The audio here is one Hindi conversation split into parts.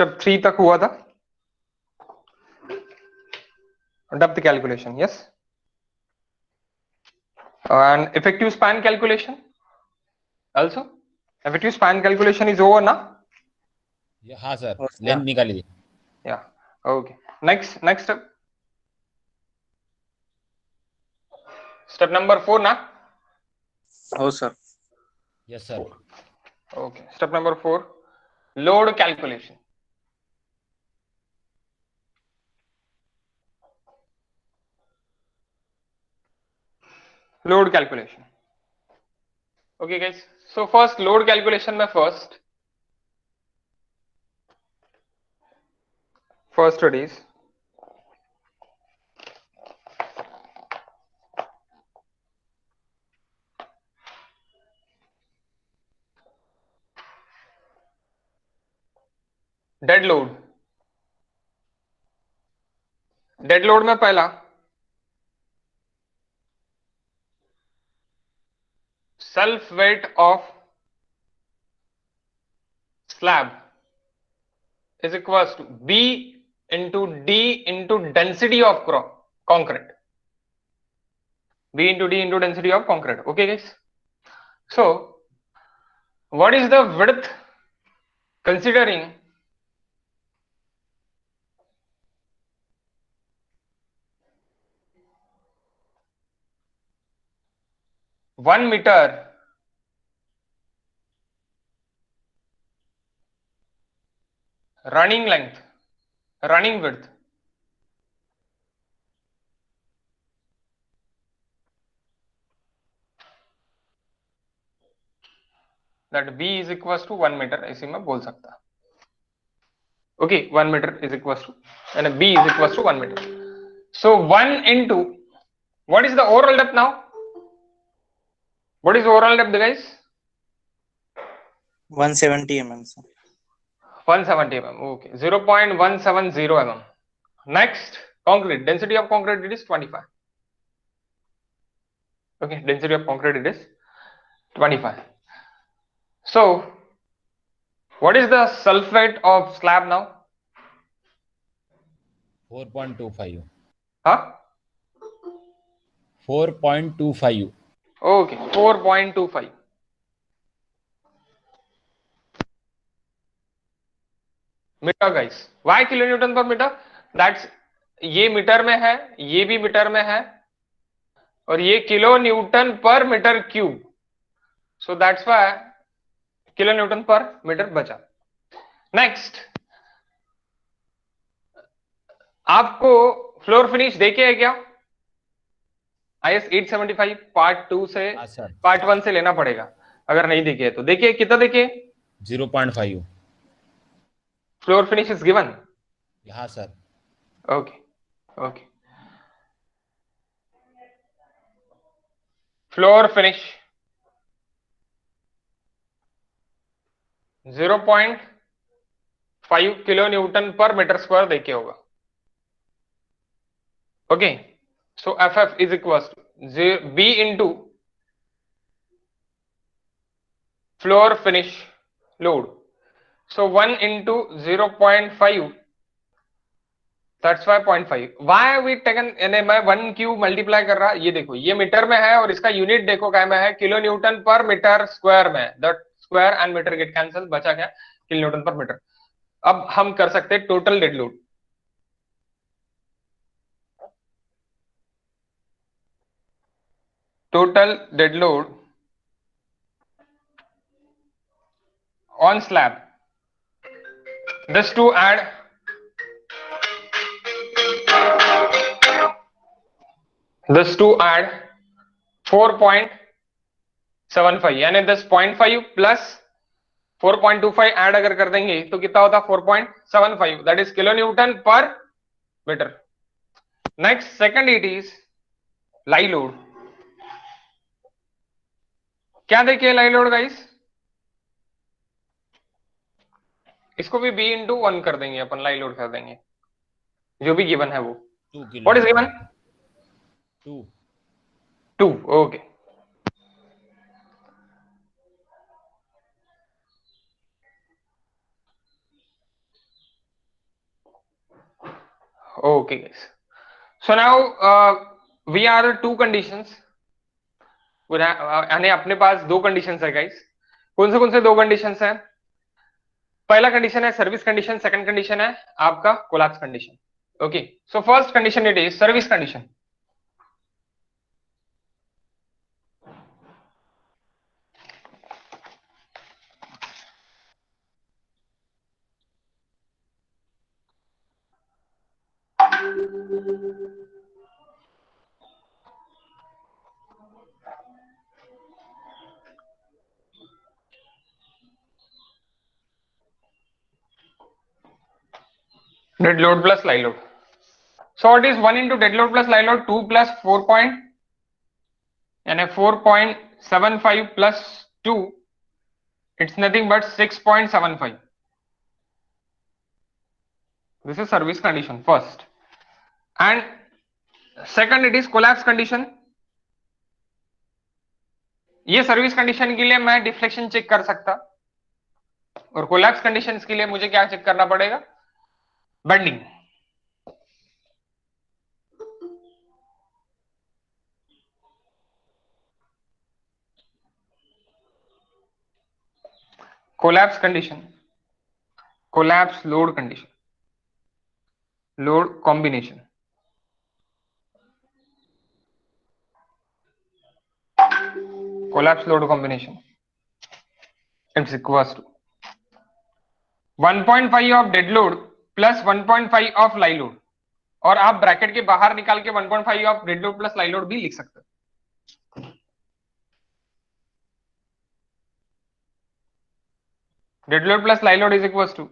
स्टेप 3 तक हुआ था, depth calculation, yes, and effective span calculation also. Effective span calculation is over ना? हाँ सर, Oh, लेंथ निकालिए. या ओके. नेक्स्ट स्टेप नंबर 4 ना? oh sir. Yes sir. Okay, step number 4, load calculation. Load calculation. Okay guys, so first load calculation में first studies dead load. Dead load में पहला self weight of slab is equals to B into D into density of concrete. B into D into density of concrete. Okay guys, so what is the width considering one meter running length, running width, that B is equals to 1 meter ऐसे मैं बोल सकता. Okay, 1 meter is equals to, and B is equals to 1 meter. So 1 into, what is the overall depth now? What is overall depth guys? 170 mm sir. 170 mm. Okay, 0.170 mm. Next, concrete density of concrete, it is 25. Okay, density of concrete, it is 25. So what is the sulfate of slab now? 4.25. Huh? 4.25. Okay, 4.25. Metre guys. Why kilo newton पर मीटर? दैट्स, ये मीटर में है, ये भी मीटर में है, और ये किलो न्यूटन पर metre cube. So that's why kilo newton पर मीटर बचा. नेक्स्ट, आपको फ्लोर फिनिश देखे है क्या? IS 875 पार्ट 2 से, हाँ सर. पार्ट 1 से लेना पड़ेगा. अगर नहीं देखे तो देखिए, कितना देखिए? 0.5. Floor finish is given. हाँ sir. Okay okay. Floor finish 0.5 kilo newton पर मीटर स्क्वायर देखे होगा. Okay, so FF is equal to B into floor finish load. So 1 into 0.5, that's why 0.5. Why we taken, यानी मैं 1 क्यूब मल्टीप्लाई कर रहा, ये देखो ये मीटर में है और इसका यूनिट देखो क्या में है, किलो न्यूटन पर मीटर स्क्वायर में. The square and metre get cancel, बचा क्या? किलो न्यूटन पर मीटर. अब हम कर सकते हैं total dead load. Total dead load on slab, this to add this to add 4.75, यानी 10.5 प्लस 4.25 ऐड अगर कर देंगे तो कितना होता? 4.75, दैट इज किलो न्यूटन पर metre. Next, second it is live load. क्या देखिए लाई लोड गाइस? इसको भी B इंटू 1 कर देंगे अपन, लाई लोड कर देंगे, जो भी गिवन है वो. 2 kilo. What is given? 2. Okay. Okay, guys. So now we are two conditions. यानी अपने पास दो कंडीशंस है गाइस. कौन से दो कंडीशंस हैं? पहला कंडीशन है सर्विस कंडीशन, सेकंड कंडीशन है आपका collapse condition. Okay, so first condition it is service condition. Dead load plus live load. So it is 1 into dead load plus live load, 2 plus 4 point, यानी 4.75 plus 2, it's nothing but 6.75. This is service condition first. And second it is collapse condition. ये सर्विस कंडीशन के लिए मैं डिफ्लेक्शन चेक कर सकता, और कोलैप्स कंडीशन के लिए मुझे क्या चेक करना पड़ेगा? Bending. Collapse condition, collapse load condition, load combination. Collapse load combination, it's equals to 1.5 of dead load plus 1.5 of live load, और आप ब्रैकेट के बाहर निकाल के 1.5 of dead load plus live load भी लिख सकते हो. Dead load plus live load is equals to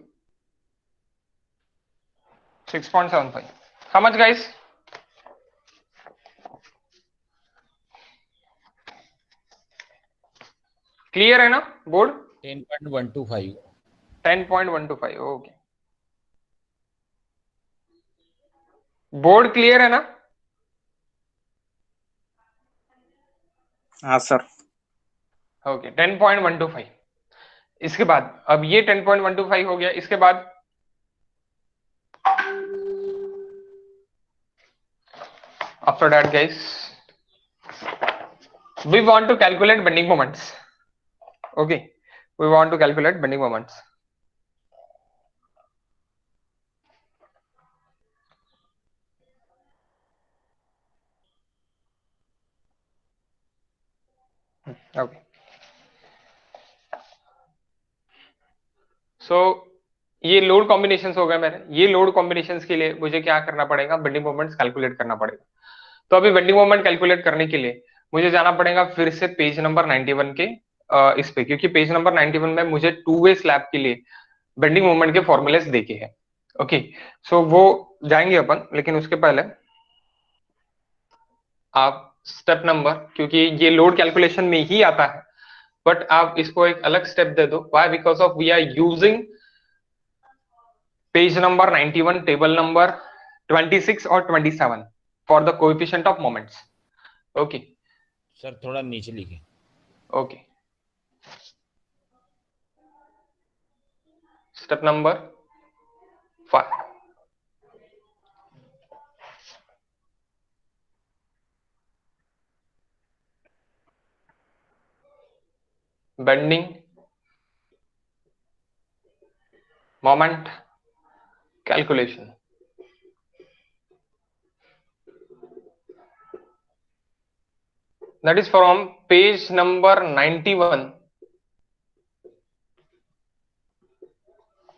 6.75. How much guys? Clear है ना बोर्ड? 10.125. 10.125. ओके, बोर्ड क्लियर है ना? हाँ सर. ओके, 10.125. इसके बाद अब ये 10.125 हो गया. इसके बाद after that guys we want to calculate bending moments. Okay, we want to calculate bending moments. Okay, so ये लोड कॉम्बिनेशंस हो गए मेरे. ये लोड कॉम्बिनेशंस के लिए मुझे क्या करना पड़ेगा? बेंडिंग मोमेंट्स कैलकुलेट करना पड़ेगा. तो अभी बेंडिंग मोमेंट कैलकुलेट करने के लिए मुझे जाना पड़ेगा फिर से पेज नंबर 91 के इस पे, क्योंकि पेज नंबर 91 में मुझे टू वे स्लैब के लिए बेंडिंग मोमेंट के फॉर्मूलेस देखे हैं. ओके, सो वो जाएंगे अपन, लेकिन उसके पहले आप स्टेप नंबर, क्योंकि ये लोड कैलकुलेशन में ही आता है, बट आप इसको एक अलग स्टेप दे दो. Why? Because of we are using page number 91 table number 26 और 27 for the coefficient of moments. Okay sir थोड़ा नीचे लिखे. Okay, step number 5. Bending moment calculation. That is from page number 91.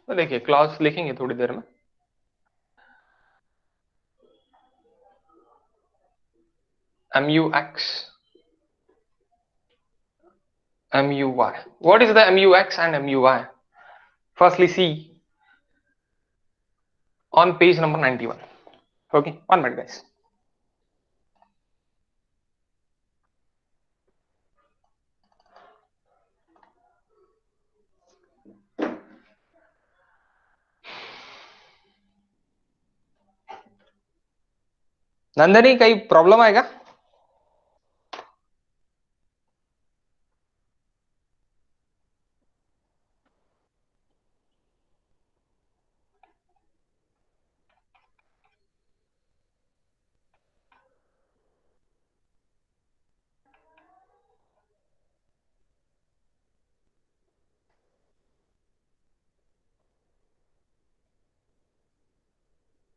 तो देखिए क्लॉज लिखेंगे थोड़ी देर में. MUX, MUY. What is the MUX and MUY? Firstly, see on page number 91. Okay, 1 minute, guys. Nandini, कहीं प्रॉब्लम आएगा?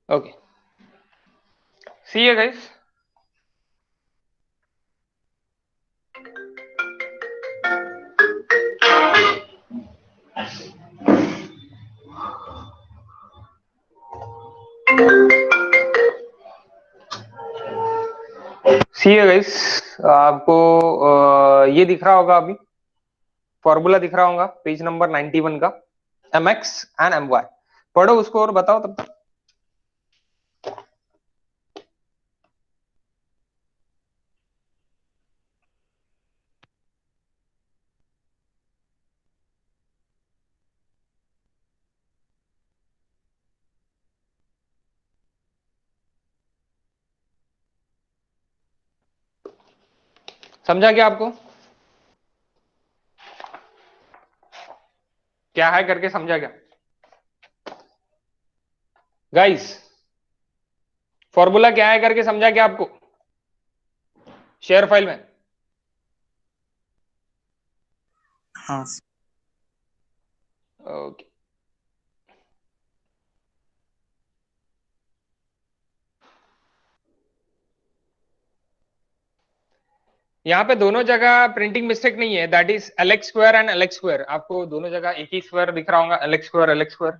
Okay. See you guys. See you guys. आपको ये दिख रहा होगा अभी, फॉर्मूला दिख रहा होगा पेज नंबर 91 का, mx एंड my. पढ़ो उसको और बताओ तब तक. समझा क्या आपको? क्या है करके समझा क्या गाइस? फॉर्मूला क्या है करके समझा क्या आपको शेयर फाइल में? हाँ ओके. यहाँ पे दोनों जगह प्रिंटिंग मिस्टेक नहीं है, that is Alex square and Alex square. आपको दोनों जगह एक ही स्क्वायर दिख रहा होगा, Alex square Alex square.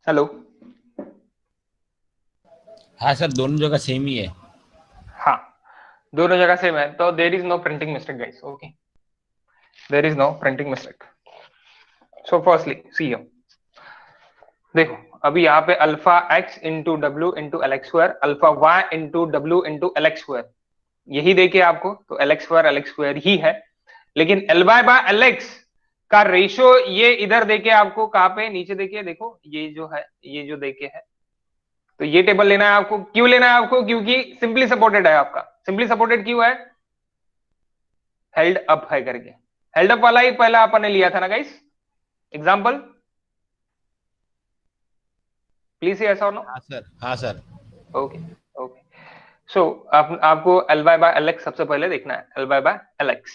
Hello. हाँ सर, दोनों जगह सेम ही है। हाँ, दोनों जगह सेम है, तो there is no printing mistake guys. Okay, there is no printing mistake. So firstly see here, देखो अभी यहाँ पे alpha X into W into L X square, alpha Y into W into L X square, यही देखे आपको, तो एल एक्स स्क्वायर ही है. लेकिन L Y by L X का रेशियो ये इधर देके आपको, कहाँ पे नीचे देखिए, देखो ये जो है, ये जो देखे है, तो ये टेबल लेना है आपको. क्यों लेना है आपको? क्योंकि सिंपली सपोर्टेड है आपका. सिंपली सपोर्टेड क्यों है? हेल्ड अप है करके. हेल्ड अप वाला ही पहला अपन ने लिया था ना गाइस, एग्जांपल. प्लीज यस और नो. हाँ सर, हाँ सर। ओके. ओके. सो आपको L Y by L X सबसे पहले देखना है, L Y by L X.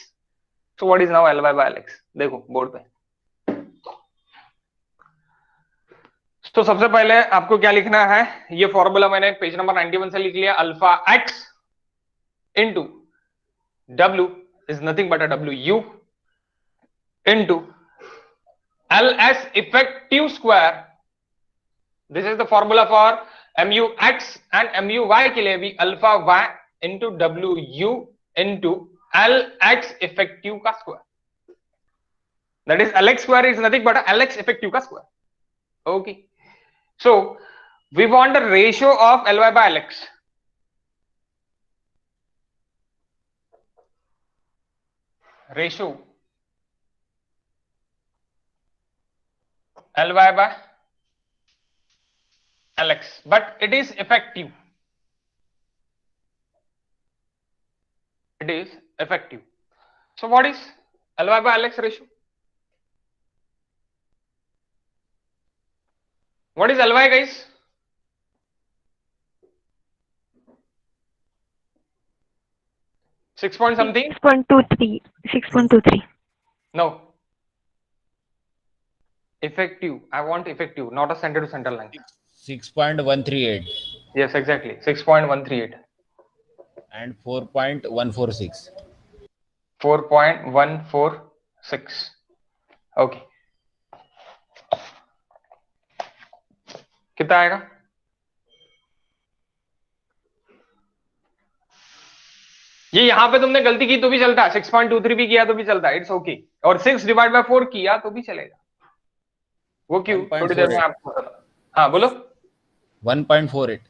So what is now L Y by L X? देखो बोर्ड पे. तो सबसे पहले आपको क्या लिखना है, ये फॉर्मूला मैंने पेज नंबर 91 से लिख लिया. Alpha X into W is nothing but a W you into L S effective square. This is the formula for mu x and mu y के लिए भी, alpha y into W you into L x effective का square. That is L X square is nothing but L x effective का square. Okay. So we want the ratio of Ly by Lx. Ratio Ly by Lx, but it is effective. It is effective. So what is Ly by Lx ratio? What is Ly, guys? Six point something? 6.23. 6.23. No. Effective. I want effective, not a center to center line. 6.138 Yes, exactly. 6.138. and 4.146. 4.146. Okay. कितना आएगा? ये यहां पे तुमने गलती की तो भी चलता है, 6.23 भी किया तो भी चलता है, इट्स ओके. और 6 डिवाइड बाय 4 किया तो भी चलेगा. वो क्यों? थोड़ी देर में आपको बताता. हाँ बोलो. 1.48.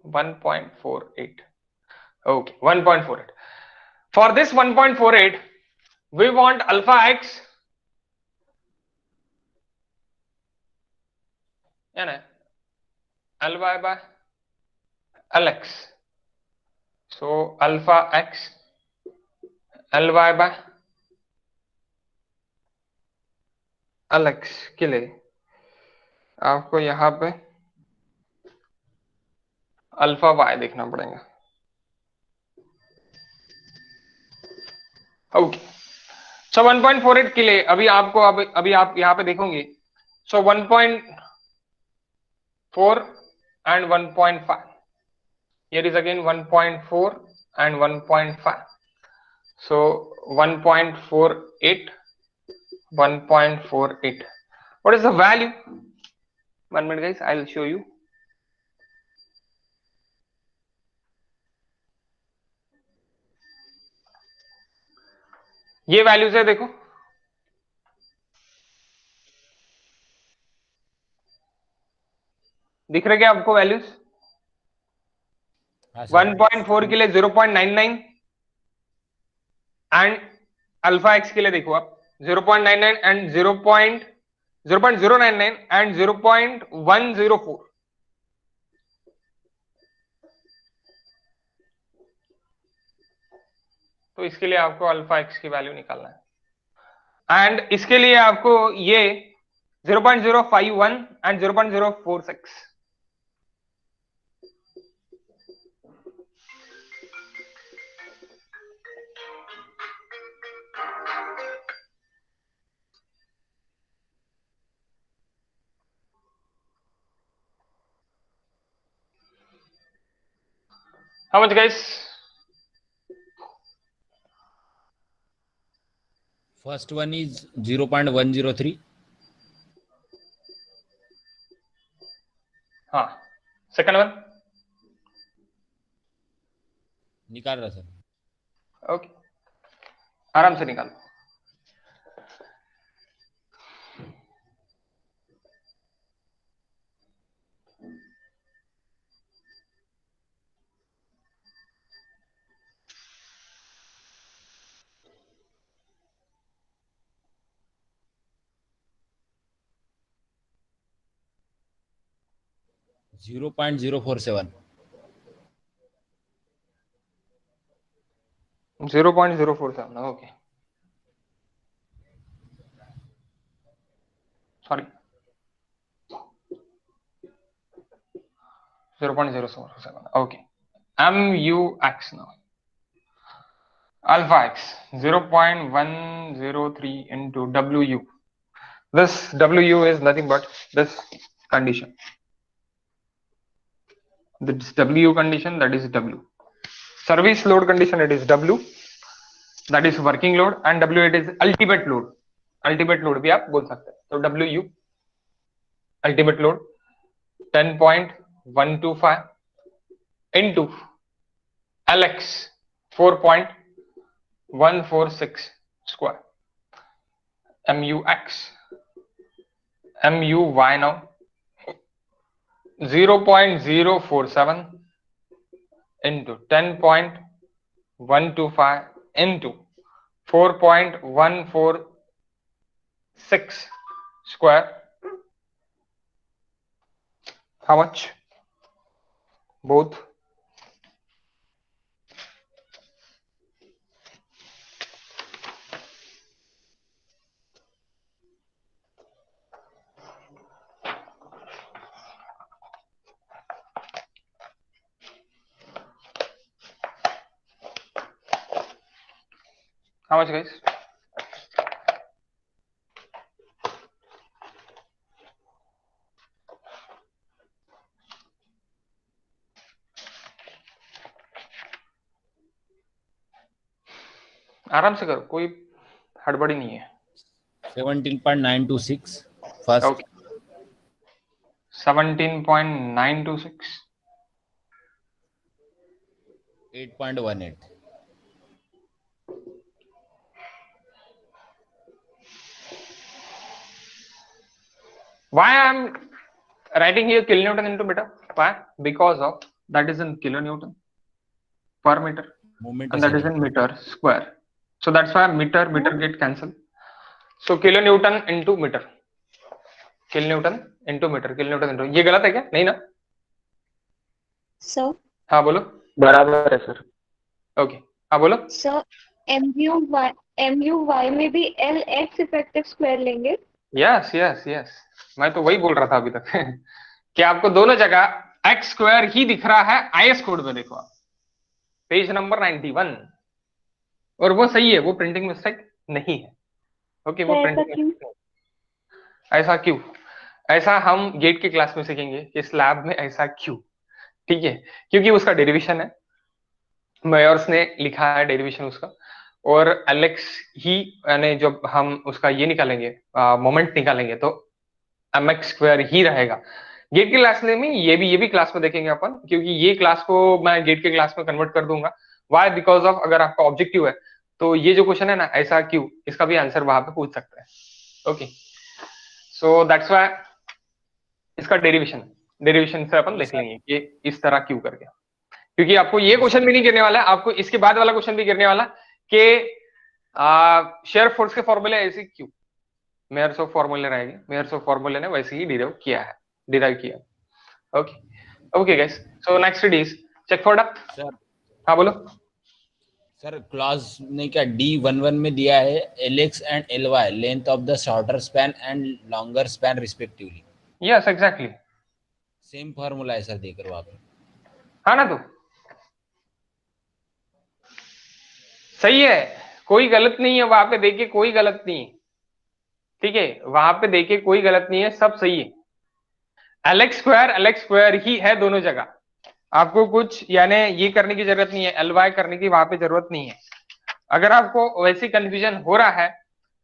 1.48. Okay, 1.48. For this 1.48 we want alpha X है ना, L Y by L X. So alpha X L Y by L X के लिए आपको यहां पे अल्फा वाई देखना पड़ेगा। ओके, सो 1.48 के लिए अभी आपको अभी आप यहाँ पे देखोगे, सो 1.4 and 1.5, here is again 1.4 and 1.5, so 1.48, 1.48. What is the value? 1 minute guys, I'll show you. ये वैल्यूज है, देखो दिख रहे क्या आपको वैल्यूज? हाँ सर। 1.4 के लिए 0.99 एंड अल्फा एक्स के लिए देखो आप 0.99 एंड 0.099 एंड 0.104। तो इसके लिए आपको अल्फा एक्स की वैल्यू निकालना है, एंड इसके लिए आपको ये 0.051 and 0.046। How much guys? First one is 0.103. हाँ, सेकंड वन निकाल रहा सर। ओके, आराम से निकालो। Zero 0.047. 0.047, okay sorry 0.047, okay. MUX now. Alpha X 0.103 into WU. This WU is nothing but this condition. This WU condition, that is W. Service load condition, it is W. That is working load, and W it is ultimate load. Ultimate load भी आप बोल सकते हैं। तो WU ultimate load 10.125 into LX 4.146 square. MUX MUY now 0.047 into 10.125 into 4.146 square. How much? Both. How much guys? आराम से करो, कोई हड़बड़ी नहीं है। 17.926 first. Okay. 17.926 8.18. Why I am writing here kilonewton into meter? Why? Because of that is in kilonewton per meter, Moment and that is in meter square. So that's why meter get cancelled. So kilonewton into meter, kilonewton into meter, kilonewton into, ये गलत है क्या? नहीं ना? सर हाँ बोलो। बराबर है सर। ओके हाँ बोलो। सर MUY में भी LX इफेक्टिव स्क्वायर लेंगे? यस यस यस, मैं तो वही बोल रहा था अभी तक कि आपको दोनों जगह एक्स स्क्वायर ही दिख रहा है आईएस कोड में, देखो आप पेज नंबर 91, और वो सही है, वो प्रिंटिंग मिस्टेक नहीं है। ओके, वो तो ऐसा प्रिंटिंग क्यों? मिस्टेक नहीं। ऐसा क्यों? ऐसा हम गेट के क्लास में सीखेंगे, इस लैब में ऐसा क्यों, ठीक है? क्योंकि उसका डेरिवेशन है, मेयर्स ने लिखा है डेरिवेशन उसका, और एलेक्स ही, यानी जब हम उसका ये निकालेंगे, मोमेंट निकालेंगे, तो mx स्क्वायर ही रहेगा। गेट के क्लास में ये भी क्लास में देखेंगे अपन, क्योंकि ये क्लास को मैं गेट के क्लास में कन्वर्ट कर दूंगा। वाई? बिकॉज ऑफ, अगर आपका ऑब्जेक्टिव है तो ये जो क्वेश्चन है ना, ऐसा क्यों, इसका भी आंसर वहां पे पूछ सकते हैं। ओके, सो दैट्स वाई इसका डेरिवेशन से अपन देख लेंगे कि इस तरह क्यों करके, क्योंकि आपको ये क्वेश्चन भी नहीं गिरने वाला है, आपको इसके बाद वाला क्वेश्चन भी गिरने वाला कि शेयर फोर्स के फॉर्मूले ऐसे क्यों, मेयर्स ऑफ फॉर्मूले रहेंगे, मेयर्स ऑफ फॉर्मूले ने वैसे ही डिराइव किया। Okay okay guys, so next it is check for depth. Sir हाँ बोलो। सर क्लॉज ने क्या D11 में दिया है LX and LY length of the shorter span and longer span respectively. Yes exactly, same formula है सर, देकर वहां पे। हाँ ना, तो सही है, कोई गलत नहीं है वहां पे, देखिए कोई गलत नहीं है, ठीक है? वहां पे देखिए कोई गलत नहीं है, सब सही है। एलेक्स स्क्वायर ही है दोनों जगह, आपको कुछ यानी ये करने की जरूरत नहीं है, एलवाई करने की वहां पे जरूरत नहीं है। अगर आपको वैसी कंफ्यूजन हो रहा है,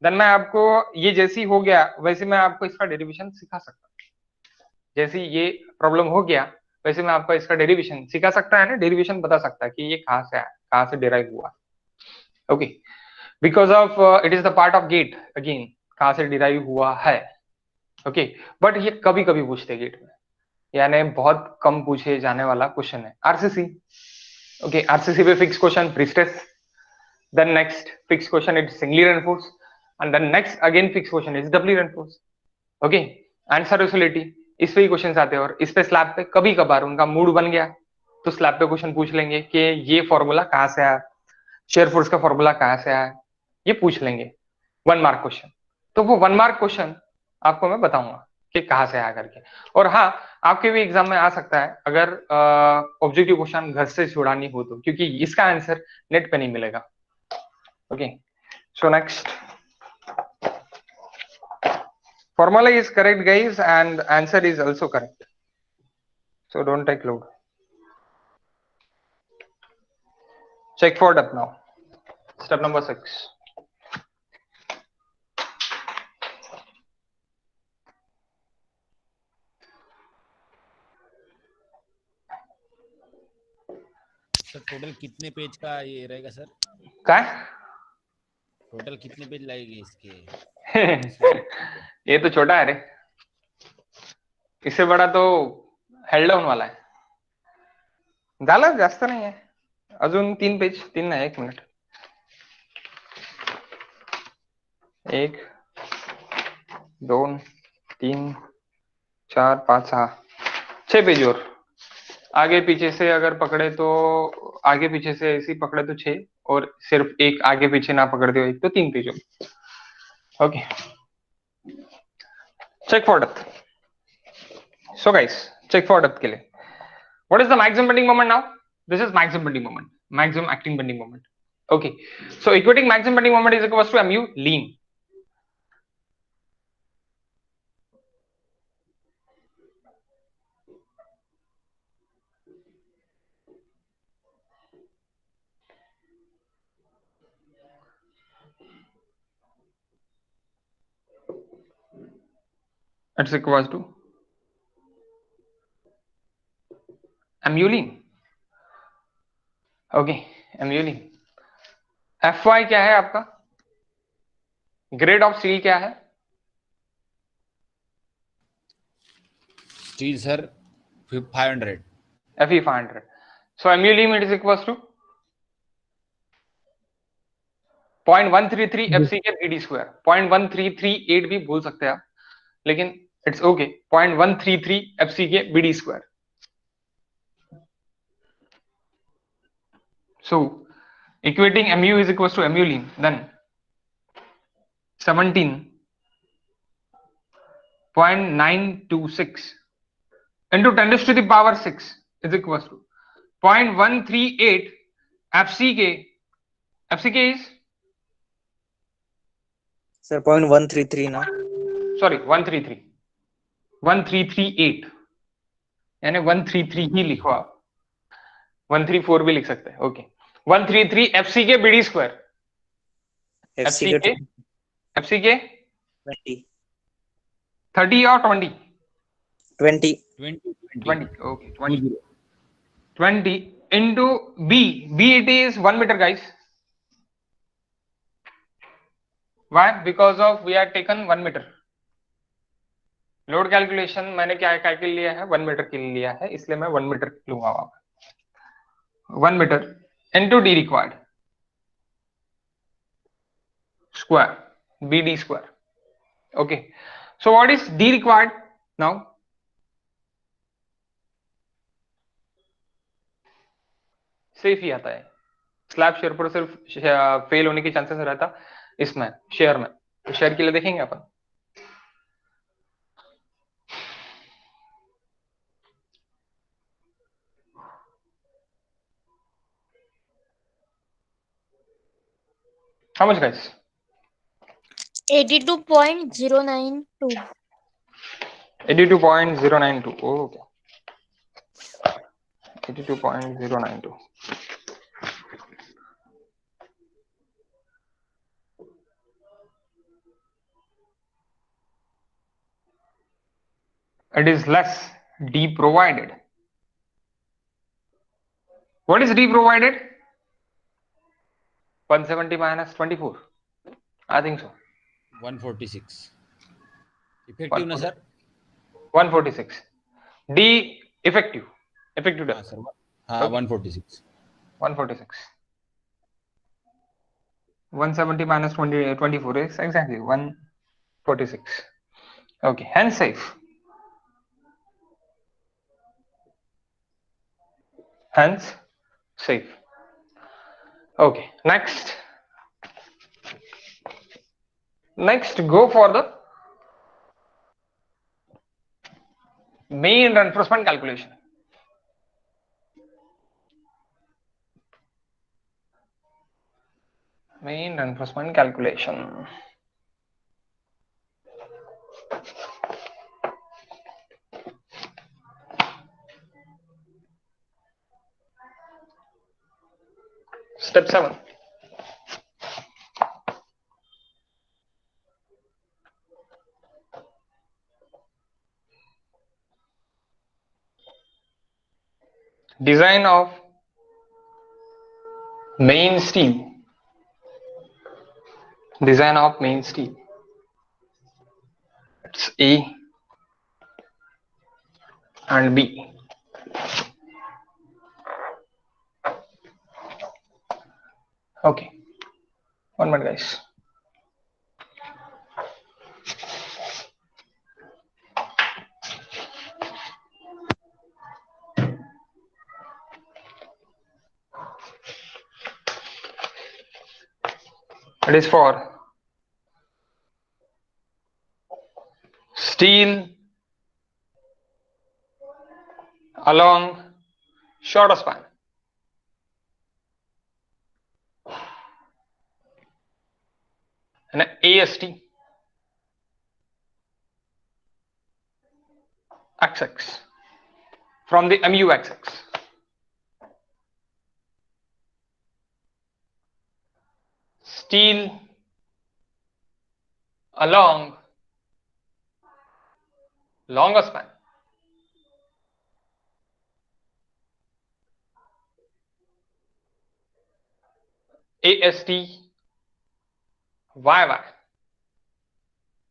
देन मैं आपको ये जैसी हो गया वैसे मैं आपको इसका डेरिवेशन सिखा सकता हूँ। जैसी ये प्रॉब्लम हो गया वैसे मैं आपको इसका डेरिवेशन सिखा सकता है ना, डेरिवेशन बता सकता है कि ये कहाँ से आया, कहाँ से डिराइव हुआ। Okay, because of it is the part of gate, again कहाँ से डिराइव हुआ है। ओके, बट ये कभी कभी पूछते गेट में, यानी बहुत कम पूछे जाने वाला क्वेश्चन है। आरसीसी, ओके, आरसीसी पे fix question prestress, then next fixed question is singly reinforced, and then next again fixed question is doubly reinforced. okay, answer oscillity, इस पे ही क्वेश्चन आते हैं, और इस पे स्लैब पे कभी कभार उनका मूड बन गया तो स्लैब पे क्वेश्चन पूछ लेंगे कि ये फॉर्मूला कहाँ से आया, शेयर फोर्स का फॉर्मूला कहाँ से आया, ये पूछ लेंगे 1 मार्क क्वेश्चन। तो वो 1 मार्क क्वेश्चन आपको मैं बताऊंगा कि कहाँ से आया करके। और हाँ, आपके भी एग्जाम में आ सकता है अगर ऑब्जेक्टिव क्वेश्चन घर से छुड़ानी हो तो, क्योंकि इसका आंसर नेट पे नहीं मिलेगा। Okay, so next formula is correct guys, and answer is also correct, so don't take load. Check for depth now, step number 6. Sir total कितने पेज का ये रहेगा सर? क्या टोटल कितने पेज लगेंगे इसके? ये तो छोटा है रे, इससे बड़ा तो हेल्ड डाउन वाला है, झालं जास्त नाही आहे, अजून 3 पेज, 3 नाही, 1 मिनिट, 1 2 3 4 5 6 पेज, और आगे पीछे से अगर पकड़े तो, आगे पीछे से ऐसे पकड़े तो 6, और सिर्फ एक आगे पीछे ना पकड़ दो एक तो 3 पेज। Okay, check for depth. So guys, check for depth के लिए what is the maximum bending moment now? This is maximum bending moment, maximum acting bending moment. Okay, so equating maximum bending moment is equals to mu lean. It's equals to mu lean. Okay, mu lean. Fy क्या है आपका? ग्रेड ऑफ स्टील क्या है? Steel sir 500। Fe 500. So mu lean it is equals to 0.133 FCK BD square. 0.1338 भी बोल सकते हैं आप, लेकिन it's okay, 0.133 FCK BD square. So equating mu is equals to mu lean, then 17.926 into 10 to the power 6 is equals to 0.138 FCK. FCK is Sir, 0.133 now. sorry 1338 यानी 133 ही लिखो आप, 134 भी लिख सकते हैं. Okay 133 FCK BD square. FCK 20. 30 or 20? 20. 20. Okay, 20 into B. B it is 1 meter, guys. Why? Because of we are taken 1 meter. Load calculation मैंने क्या कैलकुलेट लिया है, 1 मीटर के लिए लिया है, इसलिए मैं 1 मीटर लूंगा वहां पर. 1 metre into D required square, BD square. Okay, so what is D required now? Safe ही आता है. स्लैब शेयर पर सिर्फ फेल होने की चांसेस रहता इसमें शेयर में, तो शेयर के लिए देखेंगे अपन. How much, guys? 82.092. 82.092. Oh, okay. 82.092. It is less D provided. What is D provided? 170 minus 24. I think so. 146. Effective na sir? 146. D effective. Effective हाँ depth. sir. हाँ 146. 146. 170 minus 24 is exactly 146. Okay, hence safe. Hence safe. Okay, next go for the main reinforcement calculation. Main reinforcement calculation. Step 7. Design of main steel. Design of main steel. It's A and B. Okay, 1 minute, guys. It is for steel along shorter span. And AST XX from the MU XX. Steel along longer span. AST YY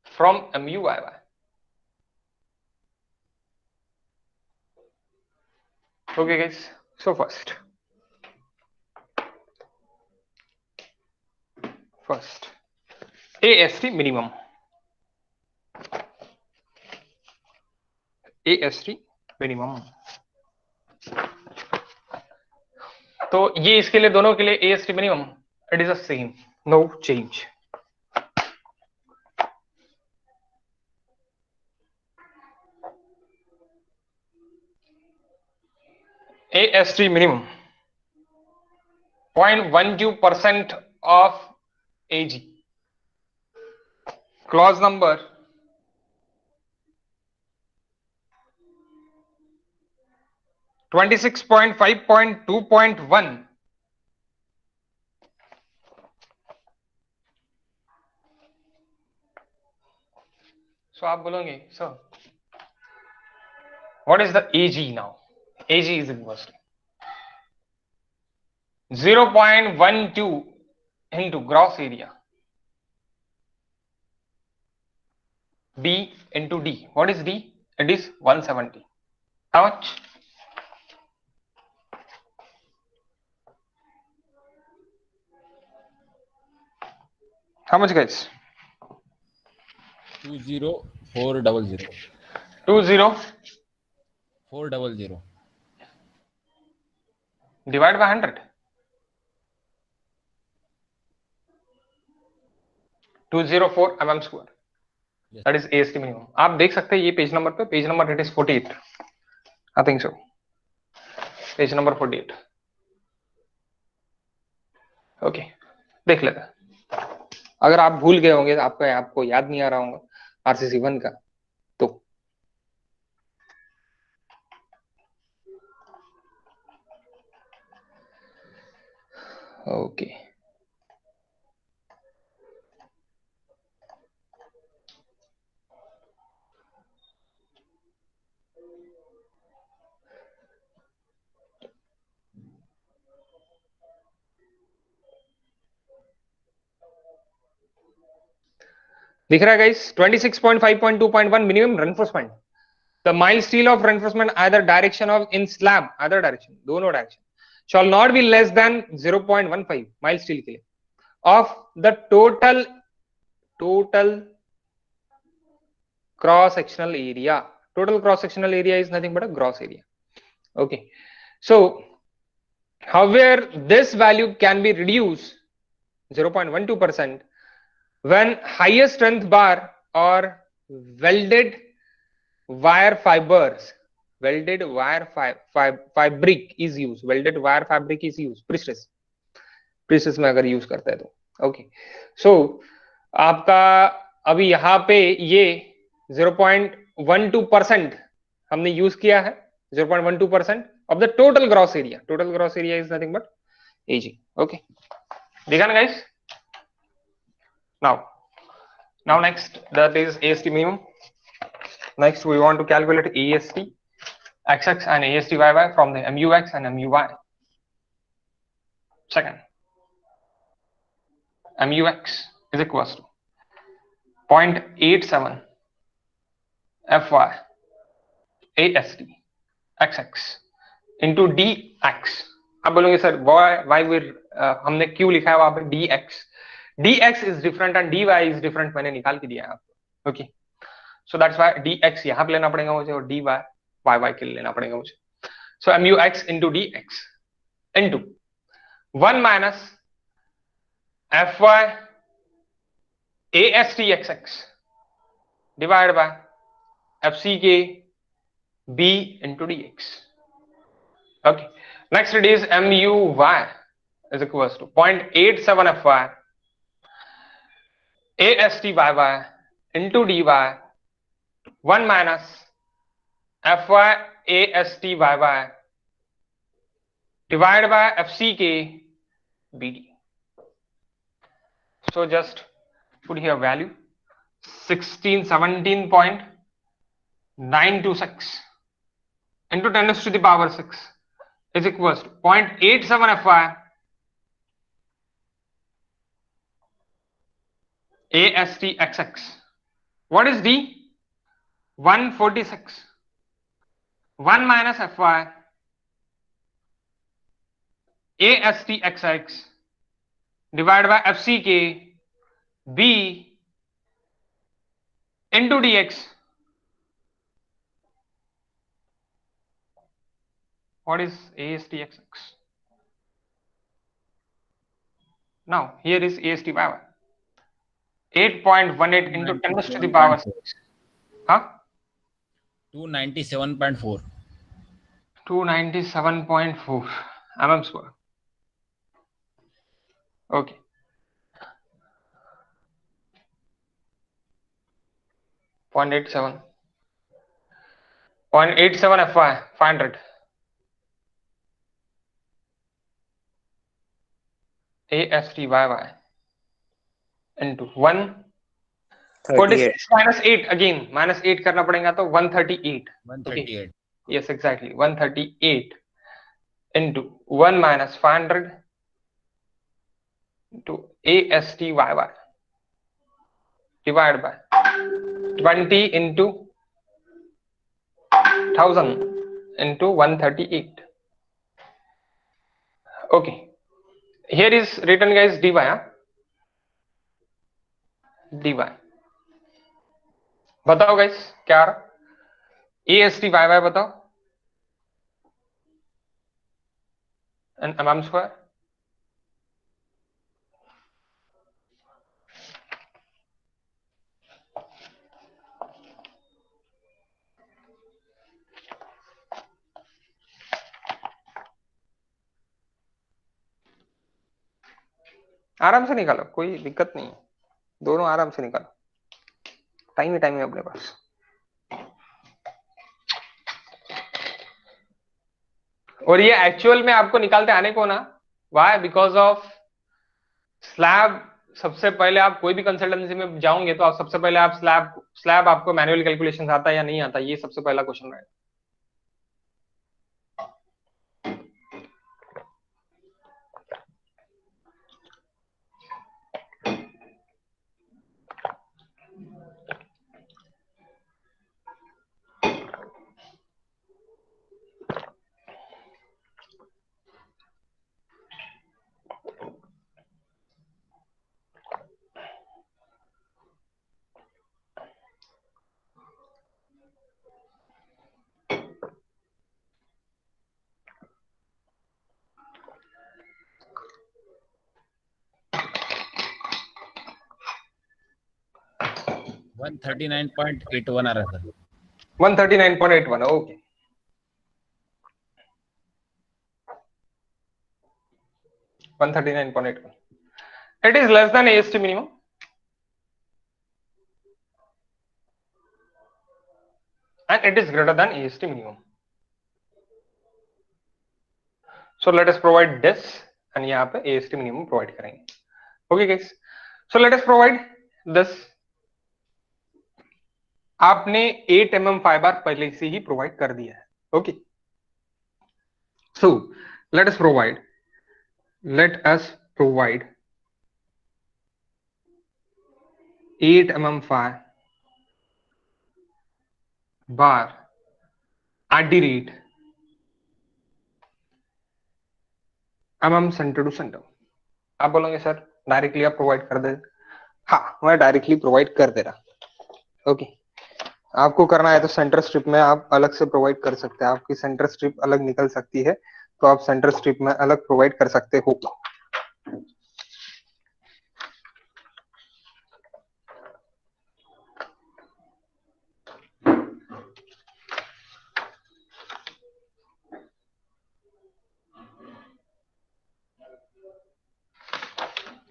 from MU YY. Okay, guys. So first AST minimum. AST minimum. तो ये इसके लिए दोनों के लिए AST minimum it is the same, no change. AST minimum 0.12% of AG. Clause number 26.5.2.1. So आप बोलोगे sir, what is the AG now? AG is equals to 0.12 into gross area D into D. What is D? It is 170. How much? How much, guys? 20400. 20400 divided by 100. 204 mm square. Yes. That is AST minimum. आप देख सकते हैं ये पेज नंबर पे, page number it is 48. I think so. Page number 48. Okay, देख लेते हैं. अगर आप भूल गए होंगे, आपको याद नहीं आ रहा होगा आरसीसी 1 का, तो ओके. दिख रहा है guys? 26.5.2.1 minimum reinforcement. The mild steel of reinforcement either direction of in slab, either direction, दोनों direction, shall not be less than 0.15 mild steel के लिए of the total cross sectional area. Total cross sectional area is nothing but a gross area. Okay, so however this value can be reduced 0.12% when higher strength bar or welded wire fibers, welded wire fabric is used, welded wire fabric is used, prestress में अगर यूज करता है तो. ओके, सो आपका अभी यहाँ पे ये 0.12% हमने यूज किया है, 0.12% of the total gross area. Total gross area is nothing but AG. Okay, देखा ना guys? Now next, that is AST minimum. Next we want to calculate AST XX and AST YY from the MUX and MUY. Second, MUX is equals to 0.87 FY AST XX into DX. आप बोलोगे सर why we हमने क्यों लिखा है वहां पे DX? DX is different and DY is different. मैंने निकाल के दिया है आपको. Okay, so that's why DX यहाँ पे लेना पड़ेगा मुझे और DY YY के लिए लेना पड़ेगा मुझे. So MUX into DX into 1 minus FY AST XX divided by FCK B into DX. Okay, next it is MUY is equals to 0.87 FY AST YY into DY 1 minus FY AST YY divided by FCK BD. So just put here value 17.926 into 10 to the power 6 is equals to 0.87 FY AST XX. What is D? 146. 1 minus FY AST XX divided by FCK B into DX. What is AST XX? Now here is AST YY. 8.18 into 10 to the power 6. Huh? 297.4. 297.4 mm square. Okay. Point 0.87 FY 500 ASTYY into 38. 146 minus 8 again minus 8 करना पड़ेगा तो 138. 138. Yes, exactly 138 into 1 minus 500 into ASTYY divided by 20 into 1000 into 138. Okay, here is written guys dy, dy. बताओ guys क्या आ रहा? ASTYY बताओ and mm square. आराम से निकालो, कोई दिक्कत नहीं है, दोनों आराम से निकालो, टाइम ही अपने पास. और ये एक्चुअल में आपको निकालते आने को ना, वाई बिकॉज ऑफ स्लैब. सबसे पहले आप कोई भी कंसल्टेंसी में जाओगे तो आप सबसे पहले आप स्लैब आपको मैनुअल कैलकुलेशन आता है या नहीं आता, ये सबसे पहला क्वेश्चन रहेगा. वन 139.81 आ रहा था. 139.81. Okay, it is less than AST minimum. And it is greater than AST minimum. So let us provide this and यहाँ पे AST minimum provide करेंगे. Okay guys, so let us provide this. आपने 8 mm फाइबर पहले से ही प्रोवाइड कर दिया है. Okay, so let us provide 8 mm bar at the rate mm center to center. आप बोलोगे सर डायरेक्टली आप प्रोवाइड कर दे. हाँ, मैं डायरेक्टली प्रोवाइड कर दे रहा. ओके, आपको करना है तो सेंटर स्ट्रिप में आप अलग से प्रोवाइड कर सकते हैं. आपकी सेंटर स्ट्रिप अलग निकल सकती है तो आप सेंटर स्ट्रिप में अलग प्रोवाइड कर सकते हो.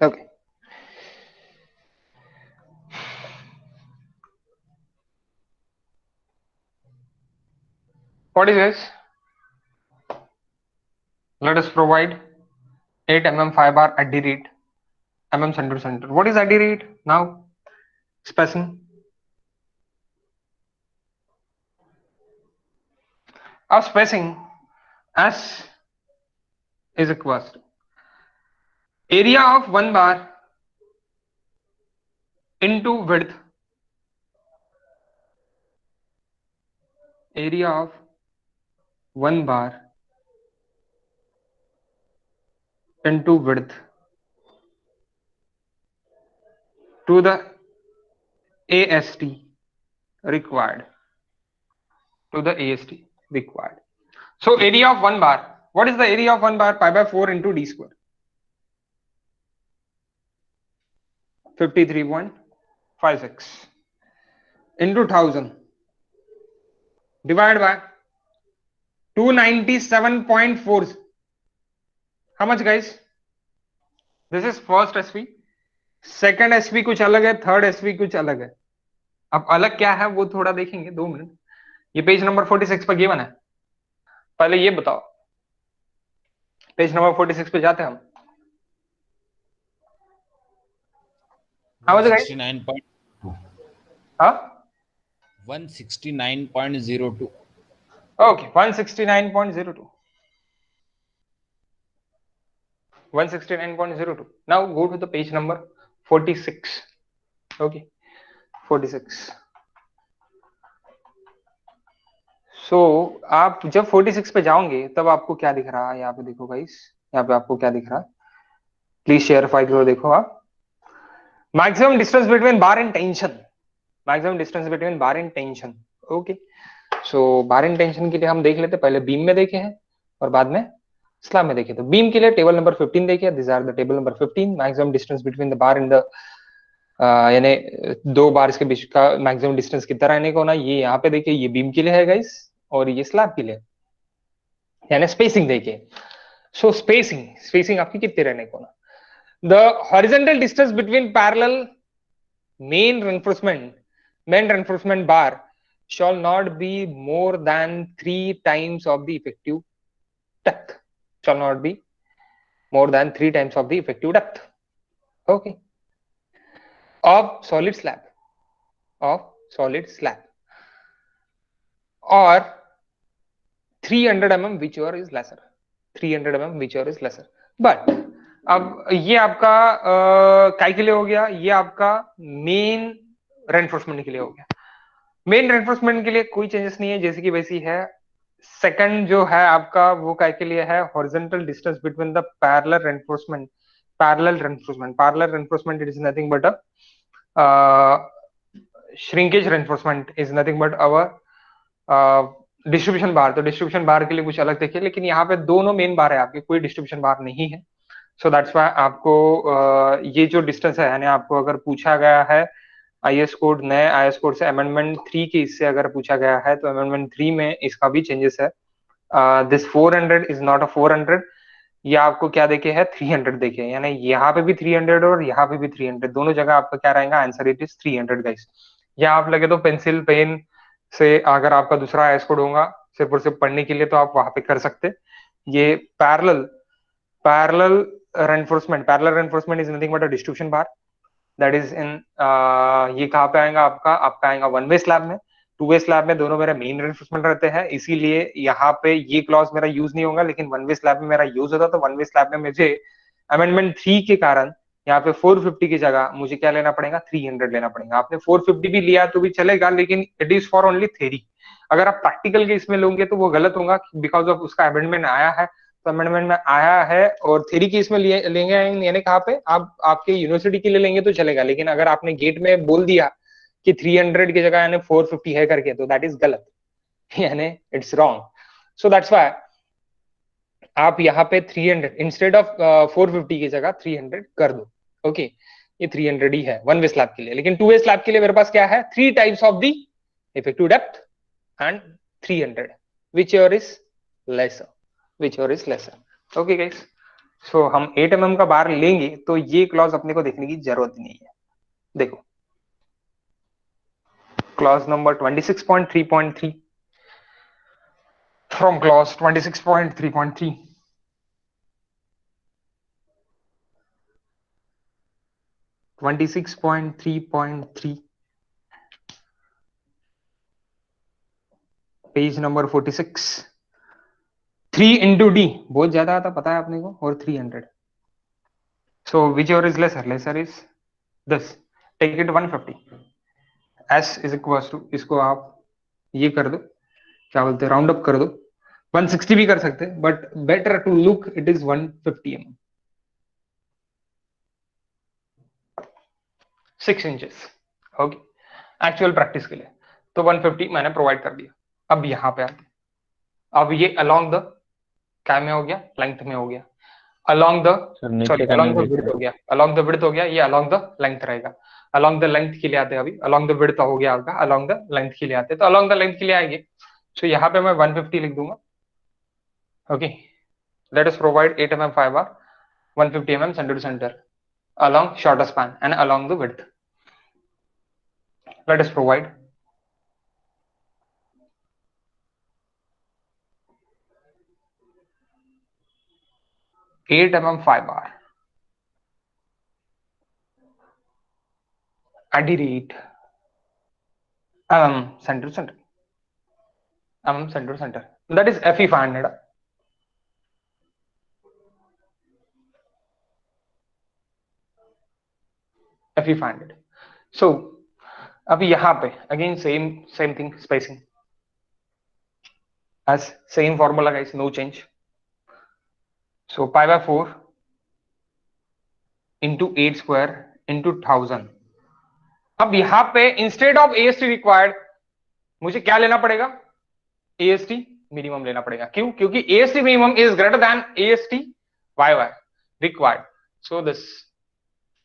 Okay, what is this? Let us provide 8 mm fiber at the rate mm center to center. What is at the rate? Now spacing. Of spacing S is equals to area of one bar into width, area of one bar into width to the AST required, to the AST required. So area of one bar, what is the area of one bar? Pi by 4 into d square, 53.56 into 1000 divided by 297.4. How much, guys? This is first SV. Second SV कुछ अलग है, थर्ड एसवी कुछ अलग है. अब अलग क्या है वो थोड़ा देखेंगे, 2 मिनट. ये पेज नंबर 46 पर गिवन है. पहले ये बताओ, पेज नंबर 46 पे जाते हैं हम. हाँ 169.2. हाँ 169.02. Okay 169.02. 169.02. Now go to the page number 46. Okay, 46. So आप जब 46 पे जाओगे तब आपको क्या दिख रहा है? यहाँ पे देखो गाइस, यहाँ पे आपको क्या दिख रहा है? प्लीज शेयर फाइल करो. देखो आप, maximum distance between bar and tension. Maximum distance between bar and tension. Okay, so bar and tension के लिए हम देख लेते. पहले बीम में देखे हैं और बाद में स्लैब में देखे. तो बीम के लिए टेबल नंबर 15 देखिए. This are the table number 15. Maximum distance between the bar and the, यानी दो बार्स के बीच का मैक्सिमम डिस्टेंस कितना रहने को ना, ये यहाँ पे देखिए. ये बीम के लिए है गाइस और ये स्लैब के लिए, यानी स्पेसिंग देखिए. सो स्पेसिंग आपकी कितनी रहने को ना. The horizontal distance between parallel main reinforcement bar shall not be more than 3 times of the effective depth. Shall not be more than 3 times of the effective depth. Okay. Of solid slab. Or 300 mm whichever is lesser. 300 mm whichever is lesser. But अब ये आपका काय के लिए हो गया? ये आपका मेन रेनफोर्समेंट के लिए हो गया. मेन रेनफोर्समेंट के लिए कोई चेंजेस नहीं है, जैसे कि वैसी है. सेकंड जो है आपका वो काय के लिए है? Horizontal distance between the parallel reinforcement. Parallel reinforcement it is nothing but a shrinkage reinforcement is nothing but our distribution bar. तो डिस्ट्रीब्यूशन बार के लिए कुछ अलग देखिए, लेकिन यहाँ पे दोनों मेन बार है आपके, कोई डिस्ट्रीब्यूशन बार नहीं है. सो दैट्स व्हाई आपको ये जो डिस्टेंस है, यानी आपको अगर पूछा गया है आईएस कोड, नए आईएस कोड से अमेंडमेंट 3 के इससे अगर पूछा गया है तो अमेंडमेंट 3 में इसका भी चेंजेस है. This 400 is not a 400. ये आपको क्या देखे है? 300 देखे, यानी यहाँ पे भी 300 और यहाँ पे भी 300. दोनों जगह आपका क्या रहेगा? Answer it is 300 guys. या आप लगे तो पेंसिल पेन से अगर आपका दूसरा आईएस कोड होगा सिर्फ और सिर्फ पढ़ने के लिए तो आप वहां पे कर सकते. ये parallel reinforcement is nothing but a distribution bar that is in ये कहाँ पे आएगा? आपका आएगा वन वे स्लैब में. टू वे स्लैब में दोनों मेरा मेन रेनफोर्समेंट रहते हैं, इसीलिए यहाँ पे ये क्लॉज मेरा यूज नहीं होगा, लेकिन वन वे स्लैब में मेरा यूज होता. तो वन वे स्लैब में मुझे अमेंडमेंट 3 के कारण यहाँ पे 450 की जगह मुझे क्या लेना पड़ेगा? 300 लेना पड़ेगा. आपने 450 भी लिया तो भी चलेगा, लेकिन it is for only theory. अगर आप प्रैक्टिकल के इसमें लोगे तो वो गलत होगा, बिकॉज ऑफ उसका अमेंडमेंट आया है. तो अमेंडमेंट में आया है और थ्योरी की इसमें लेंगे, यानी कहाँ पे? आप आपके यूनिवर्सिटी के लिए लेंगे तो चलेगा, लेकिन अगर आपने गेट में बोल दिया कि 300 की जगह यानी 450 है करके, तो दैट इज गलत, यानी it's wrong. So that's why आप यहाँ पे 300 इंस्टेड ऑफ 450 की जगह 300 कर दो. ओके, ये 300 ही है वन वे स्लैब के लिए. लेकिन टू वे स्लैब के लिए मेरे पास क्या है? 3 times of the effective depth and 300 whichever is lesser. Okay guys, so हम 8 mm का बार लेंगे तो ये क्लॉज अपने को देखने की जरूरत नहीं है. देखो clause number 26.3.3 from clause 26.3.3. Page number 46. 3 into D बहुत ज्यादा आता पता है अपने को, और 300. So whichever is lesser is this. Take it 150. S is equals to, इसको आप ये कर दो, क्या बोलते हैं, राउंड अप कर दो. 160 भी कर सकते हैं, but better to look it is 150 mm. 6 inches. Okay, actual practice के लिए तो 150 मैंने प्रोवाइड कर दिया. अब यहाँ पे आते, अब ये अलोंग द क्या में हो गया? लेंथ में हो गया. अलोंग द विड्थ हो गया. अलोंग द विड्थ हो गया, ये अलोंग द लेंथ रहेगा. अलोंग द लेंथ के लिए आते हैं. अभी अलोंग द विड्थ हो गया आपका, अलोंग द लेंथ के लिए आते हैं. तो अलोंग द लेंथ के लिए आएंगे. सो यहाँ पे मैं 150 लिख दूंगा. Okay, let us provide 8 mm fiber, 150 mm center to center along shorter span and along the width. Let us provide 8 mm fiber at the rate center to center, center to center. That is FE 500. FE 500. So अभी यहाँ पे again same thing, spacing as same formula guys, no change. So pi by 4 into 8 square into 1000. अब यहाँ पे instead of AST required मुझे क्या लेना पड़ेगा? AST minimum लेना पड़ेगा. क्यों? क्योंकि AST minimum is greater than AST YY required. So this